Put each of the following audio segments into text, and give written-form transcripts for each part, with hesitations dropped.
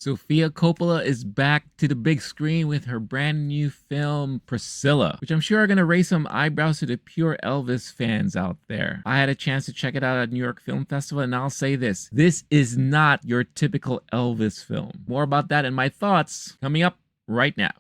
Sofia Coppola is back to the big screen with her brand new film Priscilla, which I'm sure are going to raise some eyebrows to the pure Elvis fans out there. I had a chance to check it out at New York Film Festival, and I'll say this is not your typical Elvis film. More about that and my thoughts coming up right now.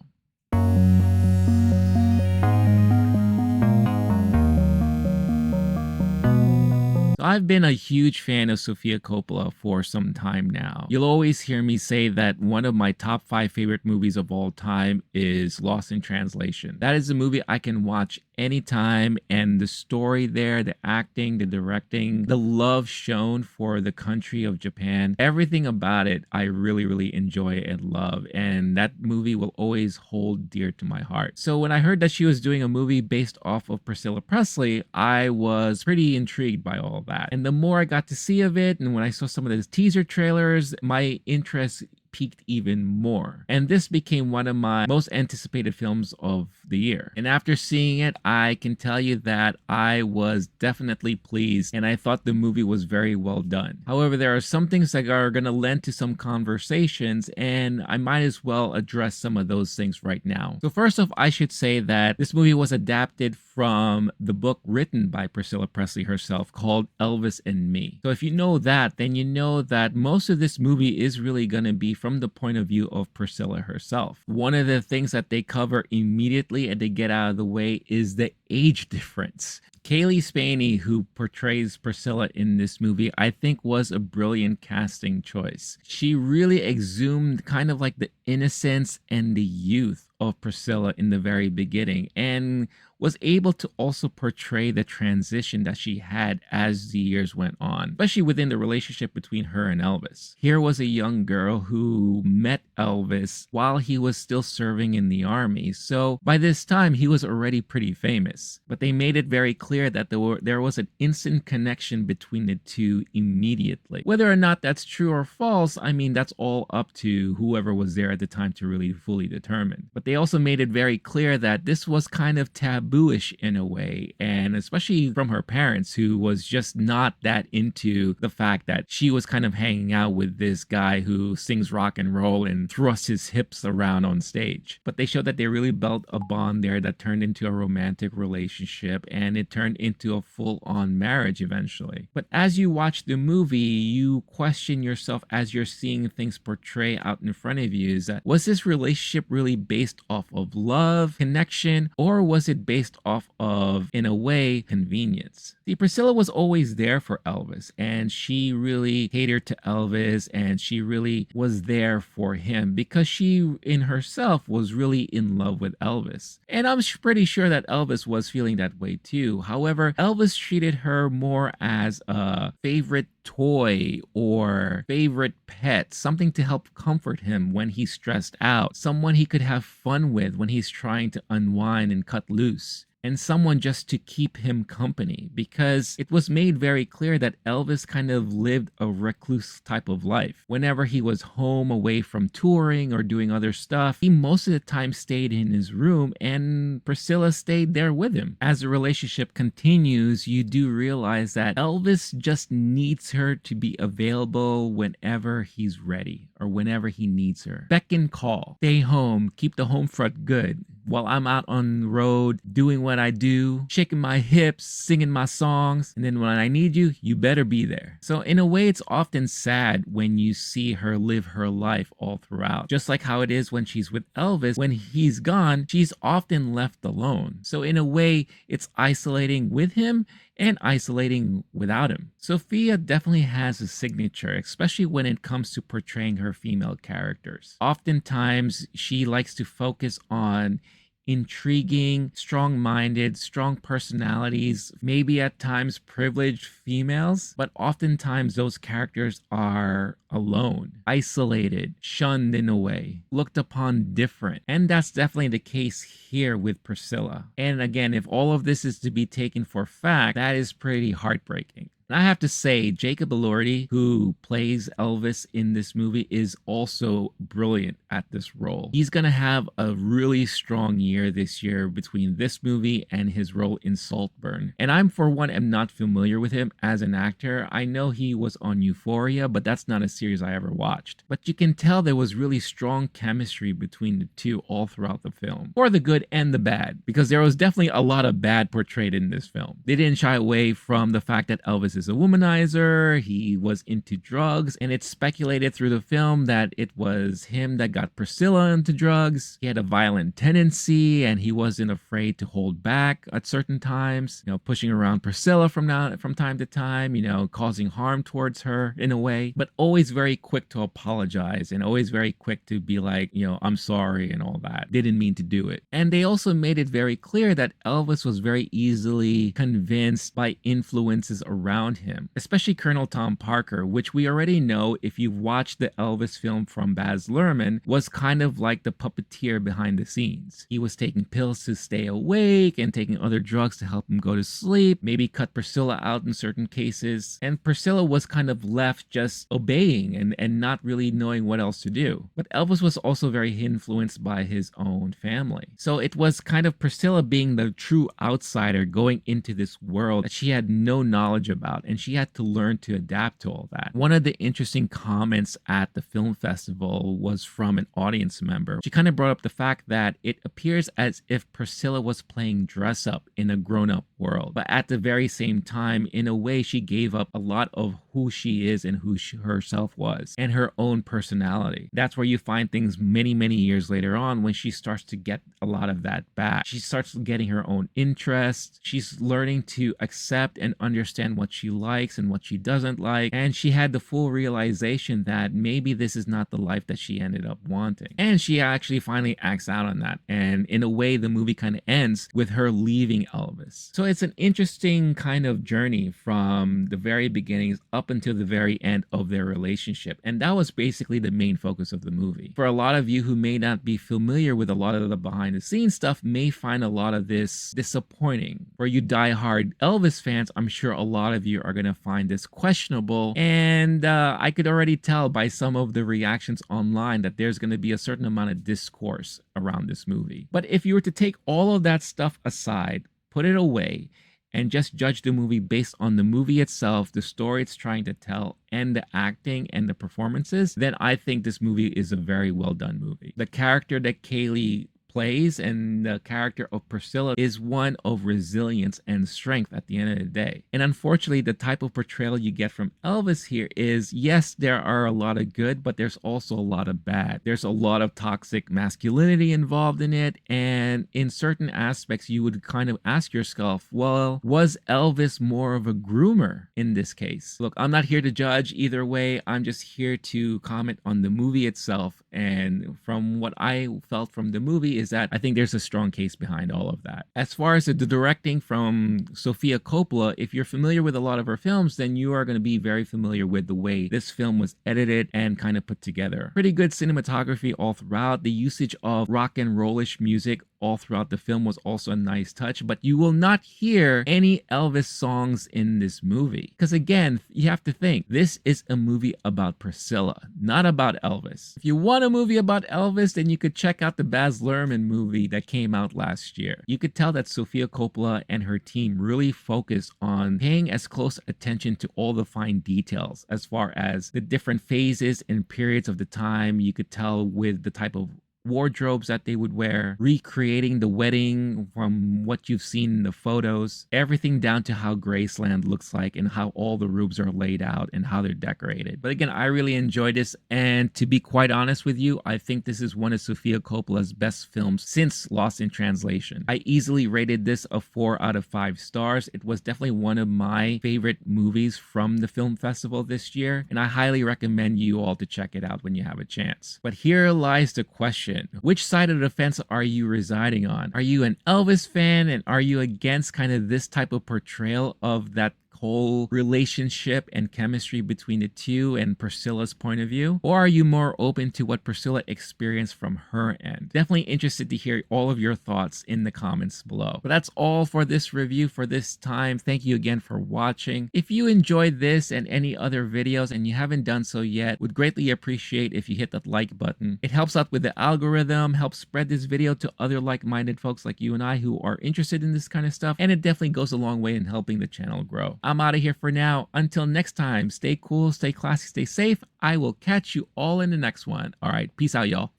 I've been a huge fan of Sofia Coppola for some time now. You'll always hear me say that one of my top 5 favorite movies of all time is Lost in Translation. That is a movie I can watch anytime, and the story there, the acting, the directing, the love shown for the country of Japan, everything about it I really enjoy and love, and that movie will always hold dear to my heart. So when I heard that she was doing a movie based off of Priscilla Presley, I was pretty intrigued by all that. And the more I got to see of it, and when I saw some of the teaser trailers, my interest peaked even more. And this became one of my most anticipated films of the year. And after seeing it, I can tell you that I was definitely pleased, and I thought the movie was very well done. However, there are some things that are going to lend to some conversations, and I might as well address some of those things right now. So first off, I should say that this movie was adapted from the book written by Priscilla Presley herself called Elvis And Me. So if you know that, then you know that most of this movie is really going to be from the point of view of Priscilla herself. One of the things that they cover immediately and to get out of the way is the age difference. Cailee Spaeny, who portrays Priscilla in this movie, I think was a brilliant casting choice. She really exhumed kind of like the innocence and the youth of Priscilla in the very beginning, and was able to also portray the transition that she had as the years went on, especially within the relationship between her and Elvis. Here was a young girl who met Elvis while he was still serving in the army, so by this time he was already pretty famous. But they made it very clear that there was an instant connection between the two immediately. Whether or not that's true or false, I mean, that's all up to whoever was there at the time to really fully determine. But they also made it very clear that this was kind of tabooish in a way, and especially from her parents, who was just not that into the fact that she was kind of hanging out with this guy who sings rock and roll and thrusts his hips around on stage. But they showed that they really built a bond there that turned into a romantic relationship, and it turned into a full-on marriage eventually. But as you watch the movie, you question yourself as you're seeing things portray out in front of you, is that, was this relationship really based off of love, connection, or was it based off of, in a way, convenience? See, Priscilla was always there for Elvis, and she really catered to Elvis, and she really was there for him because she, in herself, was really in love with Elvis. And I'm pretty sure that Elvis was feeling that way too. However, Elvis treated her more as a favorite toy or favorite pet, something to help comfort him when he's stressed out, someone he could have fun with when he's trying to unwind and cut loose, and someone just to keep him company, because it was made very clear that Elvis kind of lived a recluse type of life. Whenever he was home away from touring or doing other stuff, he most of the time stayed in his room, and Priscilla stayed there with him. As the relationship continues, you do realize that Elvis just needs her to be available whenever he's ready or whenever he needs her. Beck and call. Stay home. Keep the home front good. While I'm out on the road doing what I do, shaking my hips, singing my songs, and then when I need you, you better be there. So in a way, it's often sad when you see her live her life all throughout. Just like how it is when she's with Elvis, when he's gone, she's often left alone. So in a way, it's isolating with him and isolating without him. Sofia definitely has a signature, especially when it comes to portraying her female characters. Oftentimes, she likes to focus on intriguing, strong-minded, strong personalities, maybe at times privileged females, but oftentimes those characters are alone, isolated, shunned in a way, looked upon different. And that's definitely the case here with Priscilla. And again, if all of this is to be taken for fact, that is pretty heartbreaking. And I have to say, Jacob Elordi, who plays Elvis in this movie, is also brilliant at this role. He's gonna have a really strong year this year between this movie and his role in Saltburn. And I'm, for one, am not familiar with him as an actor. I know he was on Euphoria, but that's not a series I ever watched. But you can tell there was really strong chemistry between the two all throughout the film, for the good and the bad, because there was definitely a lot of bad portrayed in this film. They didn't shy away from the fact that Elvis is a womanizer, he was into drugs, and it's speculated through the film that it was him that got Priscilla into drugs. He had a violent tendency and he wasn't afraid to hold back at certain times, pushing around Priscilla from time to time, causing harm towards her in a way, but always very quick to apologize and always very quick to be like, I'm sorry and all that. Didn't mean to do it. And they also made it very clear that Elvis was very easily convinced by influences around him, especially Colonel Tom Parker, which we already know, if you've watched the Elvis film from Baz Luhrmann, was kind of like the puppeteer behind the scenes. He was taking pills to stay awake and taking other drugs to help him go to sleep, maybe cut Priscilla out in certain cases, and Priscilla was kind of left just obeying and not really knowing what else to do. But Elvis was also very influenced by his own family. So it was kind of Priscilla being the true outsider going into this world that she had no knowledge about, and she had to learn to adapt to all that. One of the interesting comments at the film festival was from an audience member. She kind of brought up the fact that it appears as if Priscilla was playing dress up in a grown-up world, but at the very same time, in a way, she gave up a lot of who she is and who she herself was and her own personality. That's where you find things many years later on when she starts to get a lot of that back. She starts getting her own interests. She's learning to accept and understand what she likes and what she doesn't like. And she had the full realization that maybe this is not the life that she ended up wanting. And she actually finally acts out on that. And in a way, the movie kind of ends with her leaving Elvis. So it's an interesting kind of journey from the very beginnings up until the very end of their relationship. And that was basically the main focus of the movie. For a lot of you who may not be familiar with a lot of the behind the scenes stuff, may find a lot of this disappointing. For you diehard Elvis fans, I'm sure a lot of you are going to find this questionable. And I could already tell by some of the reactions online that there's going to be a certain amount of discourse around this movie. But if you were to take all of that stuff aside, put it away, and just judge the movie based on the movie itself, the story it's trying to tell, and the acting and the performances, then I think this movie is a very well done movie. The character that Cailee plays and the character of Priscilla is one of resilience and strength at the end of the day. And unfortunately, the type of portrayal you get from Elvis here is, yes, there are a lot of good, but there's also a lot of bad. There's a lot of toxic masculinity involved in it, and in certain aspects you would kind of ask yourself, well, was Elvis more of a groomer in this case? Look, I'm not here to judge either way. I'm just here to comment on the movie itself, and from what I felt from the movie is that I think there's a strong case behind all of that. As far as the directing from Sofia Coppola, if you're familiar with a lot of her films, then you are going to be very familiar with the way this film was edited and kind of put together. Pretty good cinematography all throughout. The usage of rock and rollish music all throughout the film was also a nice touch, but you will not hear any Elvis songs in this movie. Because again, you have to think, this is a movie about Priscilla, not about Elvis. If you want a movie about Elvis, then you could check out the Baz Luhrmann movie that came out last year. You could tell that Sofia Coppola and her team really focused on paying as close attention to all the fine details as far as the different phases and periods of the time. You could tell with the type of wardrobes that they would wear, recreating the wedding from what you've seen in the photos, everything down to how Graceland looks like and how all the rooms are laid out and how they're decorated. But again, I really enjoyed this, and to be quite honest with you, I think this is one of Sofia Coppola's best films since Lost in Translation. I easily rated this a 4 out of 5 stars. It was definitely one of my favorite movies from the film festival this year, and I highly recommend you all to check it out when you have a chance. But here lies the question. Which side of the fence are you residing on? Are you an Elvis fan, and are you against kind of this type of portrayal of that whole relationship and chemistry between the two and Priscilla's point of view? Or are you more open to what Priscilla experienced from her end? Definitely interested to hear all of your thoughts in the comments below. But that's all for this review for this time. Thank you again for watching. If you enjoyed this and any other videos and you haven't done so yet, would greatly appreciate if you hit that like button. It helps out with the algorithm, helps spread this video to other like-minded folks like you and I who are interested in this kind of stuff, and it definitely goes a long way in helping the channel grow. I'm out of here for now. Until next time, stay cool, stay classy, stay safe. I will catch you all in the next one. All right, peace out, y'all.